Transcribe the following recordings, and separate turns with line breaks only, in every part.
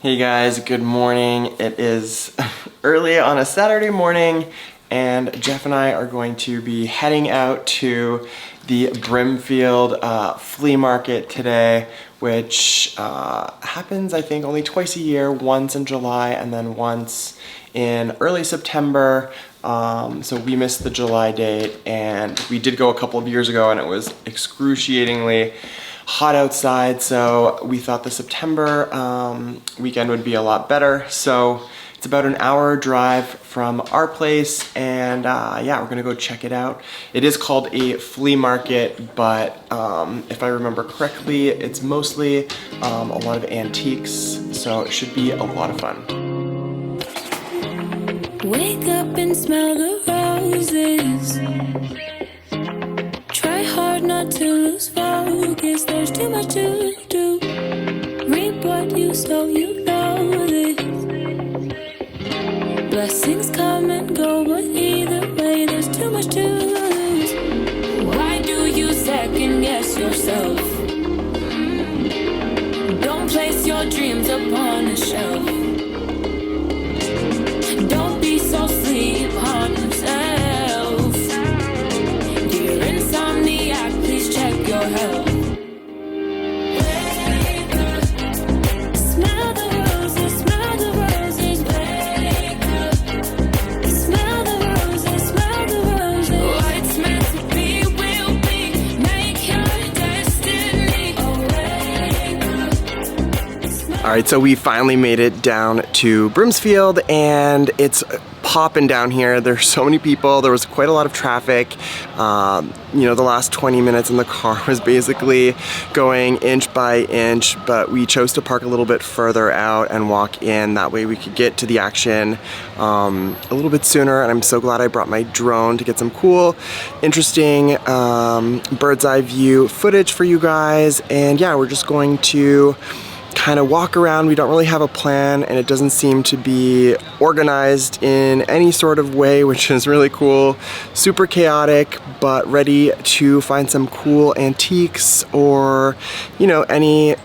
Hey guys, good morning. It is early on a Saturday morning and Jeff and I are going to be heading out to the Brimfield flea market today, which happens I think only twice a year, once in July and then once in early September. So we missed the July date and we did go a couple of years ago and it was excruciatingly hot outside, so we thought the September weekend would be a lot better. So it's about an hour drive from our place and yeah, we're gonna go check it out. It is called a flea market, but if I remember correctly, it's mostly a lot of antiques, so it should be a lot of fun.
Wake up and smell the roses. Try hard not to lose focus, there's too much to do. Reap what you sow, you know this. Blessings come and go, but either way, there's too much to lose. Why do you second guess yourself? Don't place your dreams upon a shelf. Don't be so sleep on yourself. Dear insomniac, please check your health. Wake up, smell the roses, smell the roses. Wake up, smell the roses, smell the roses. What's meant to be will be. Make your destiny. Oh, wake up.
All right, so we finally made it down to Brimfield and it's popping down here. There's so many people. There was quite a lot of traffic. You know, the last 20 minutes in the car was basically going inch by inch, but we chose to park a little bit further out and walk in. That way we could get to the action a little bit sooner, and I'm so glad I brought my drone to get some cool, interesting bird's eye view footage for you guys. And yeah, we're just going to kind of walk around. We don't really have a plan and it doesn't seem to be organized in any sort of way, which is really cool. Super chaotic, but ready to find some cool antiques or, you know, any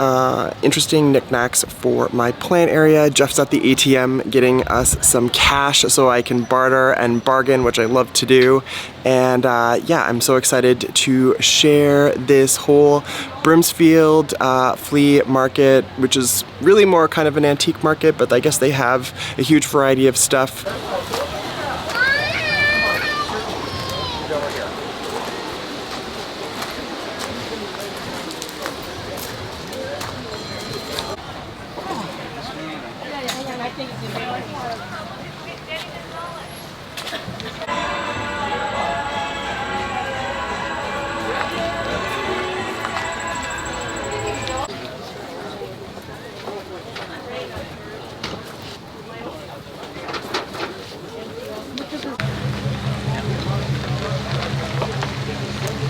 interesting knickknacks for my plant area. Jeff's at the ATM getting us some cash so I can barter and bargain, which I love to do. And yeah, I'm so excited to share this whole Brimfield flea market, which is really more kind of an antique market, but I guess they have a huge variety of stuff.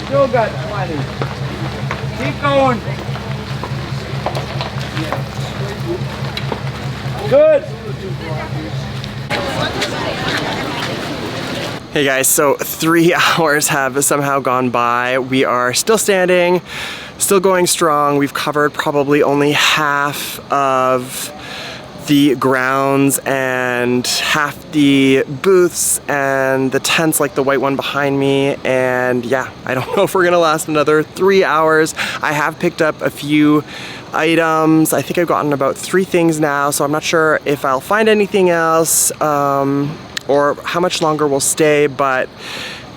Still got 20. Keep going. Good.
Hey guys, so 3 hours have somehow gone by. We are still standing, still going strong. We've covered probably only half of the grounds and half the booths and the tents, like the white one behind me. And yeah, I don't know if we're gonna last another 3 hours. I have picked up a few items. I think I've gotten about 3 things now, so I'm not sure if I'll find anything else or how much longer we'll stay, but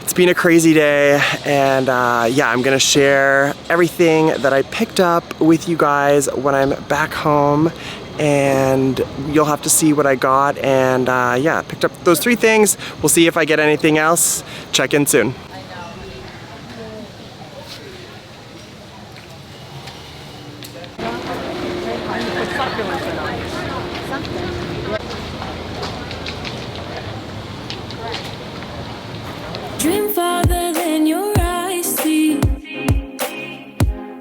it's been a crazy day. And yeah, I'm gonna share everything that I picked up with you guys when I'm back home, and you'll have to see what I got. And yeah, picked up those 3 things. We'll see if I get anything else. Check in soon.
Dream farther than your eyes see.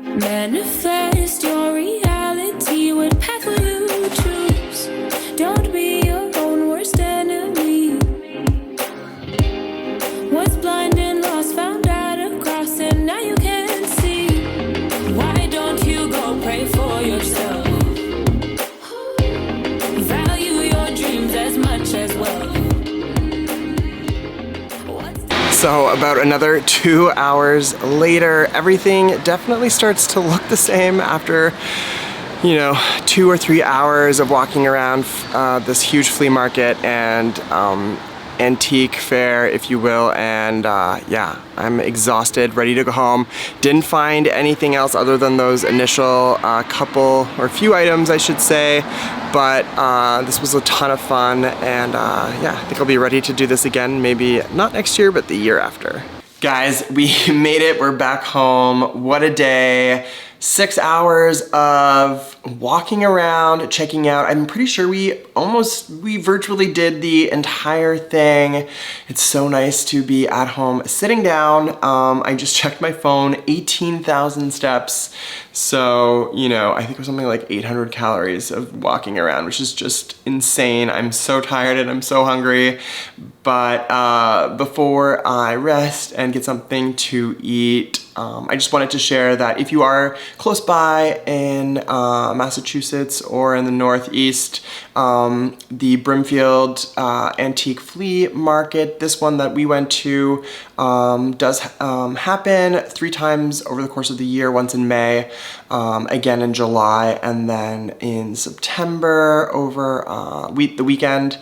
Manifest your reality. What path will you choose? Don't be your own worst enemy. Was blind and lost, found at a cross, and now you can see. Why don't you go pray for yourself?
So about another 2 hours later, everything definitely starts to look the same after, you know, 2 or 3 hours of walking around this huge flea market and antique fair, if you will, and yeah, I'm exhausted, ready to go home. Didn't find anything else other than those initial couple or few items, I should say, but this was a ton of fun, and yeah, I think I'll be ready to do this again, maybe not next year, but the year after. Guys, we made it, we're back home. What a day. 6 hours of walking around, checking out. I'm pretty sure we virtually did the entire thing. It's so nice to be at home sitting down. I just checked my phone, 18,000 steps. So, you know, I think it was something like 800 calories of walking around, which is just insane. I'm so tired and I'm so hungry. But before I rest and get something to eat, I just wanted to share that if you are close by in Massachusetts or in the Northeast, the Brimfield Antique Flea Market, this one that we went to, does happen 3 times over the course of the year, once in May, again in July, and then in September over the weekend.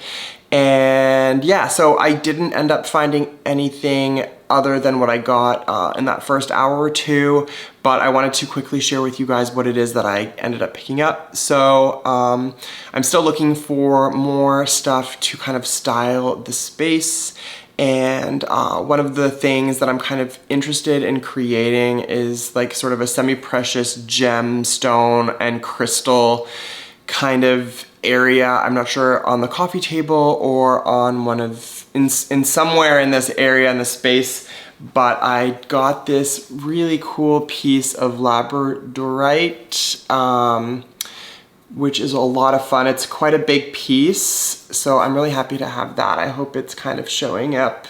And yeah, so I didn't end up finding anything other than what I got in that first hour or two, but I wanted to quickly share with you guys what it is that I ended up picking up. So I'm still looking for more stuff to kind of style the space, and one of the things that I'm kind of interested in creating is like sort of a semi-precious gemstone and crystal kind of area. I'm not sure on the coffee table or on one of, in somewhere in this area in the space, but I got this really cool piece of labradorite, which is a lot of fun. It's quite a big piece, so I'm really happy to have that. I hope it's kind of showing up.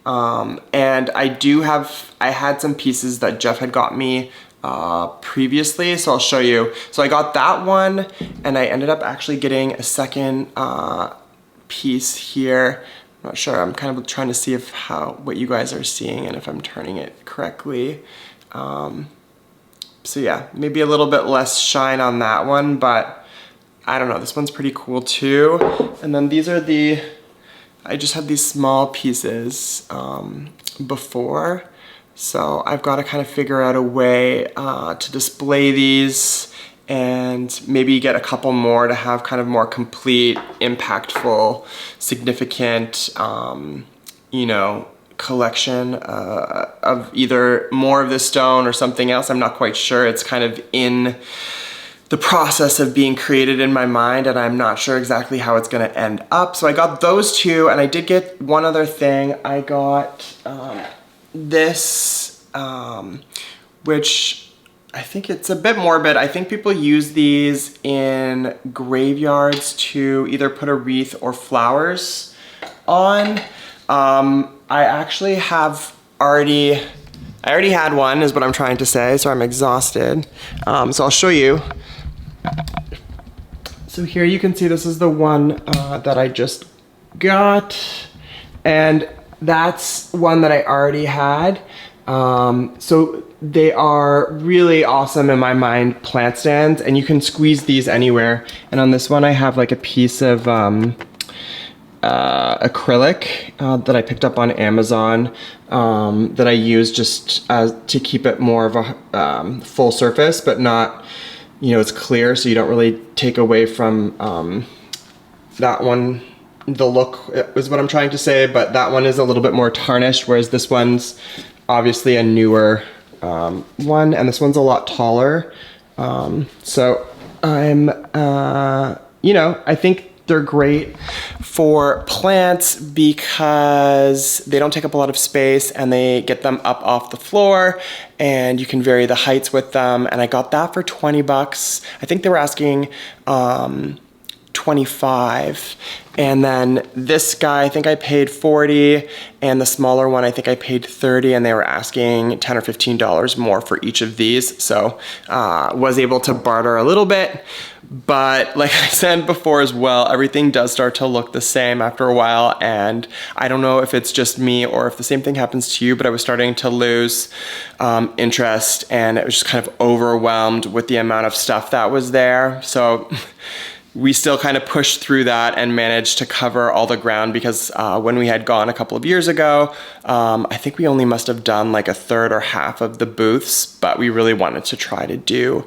And I had some pieces that Jeff had got me previously, so I'll show you. So I got that one, and I ended up actually getting a second piece here. I'm not sure, I'm kind of trying to see if what you guys are seeing and if I'm turning it correctly. So yeah, maybe a little bit less shine on that one, but I don't know, this one's pretty cool too. And then these are I just had these small pieces before, so I've got to kind of figure out a way to display these and maybe get a couple more to have kind of more complete, impactful, significant, you know, collection of either more of this stone or something else. I'm not quite sure. It's kind of in the process of being created in my mind, and I'm not sure exactly how it's gonna end up. So I got those two, and I did get one other thing. I got this, which I think it's a bit morbid. I think people use these in graveyards to either put a wreath or flowers on. I actually I already had one, is what I'm trying to say, so I'm exhausted. So I'll show you. So here you can see this is the one that I just got, and that's one that I already had. So they are really awesome in my mind, plant stands, and you can squeeze these anywhere. And on this one I have like a piece of acrylic that I picked up on Amazon that I use just to keep it more of a full surface, but not, you know, it's clear, so you don't really take away from that one. The look is what I'm trying to say, but that one is a little bit more tarnished, whereas this one's obviously a newer one, and this one's a lot taller. So I'm, you know, I think they're great for plants because they don't take up a lot of space and they get them up off the floor, and you can vary the heights with them. And I got that for 20 bucks. I think they were asking $25 $25. And then this guy, I think I paid $40, and the smaller one, I think I paid $30, and they were asking $10 or $15 more for each of these. So was able to barter a little bit, but like I said before as well, everything does start to look the same after a while, and I don't know if it's just me or if the same thing happens to you, but I was starting to lose interest, and it was just kind of overwhelmed with the amount of stuff that was there. So we still kind of pushed through that and managed to cover all the ground, because when we had gone a couple of years ago, I think we only must have done like a third or half of the booths, but we really wanted to try to do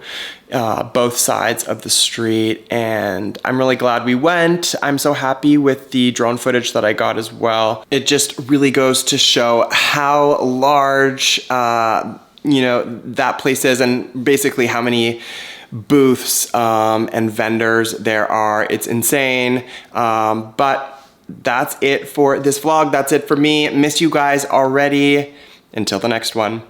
both sides of the street, and I'm really glad we went. I'm so happy with the drone footage that I got as well. It just really goes to show how large, you know, that place is, and basically how many booths and vendors there are. It's insane. But that's it for this vlog. That's it for me. Miss you guys already. Until the next one.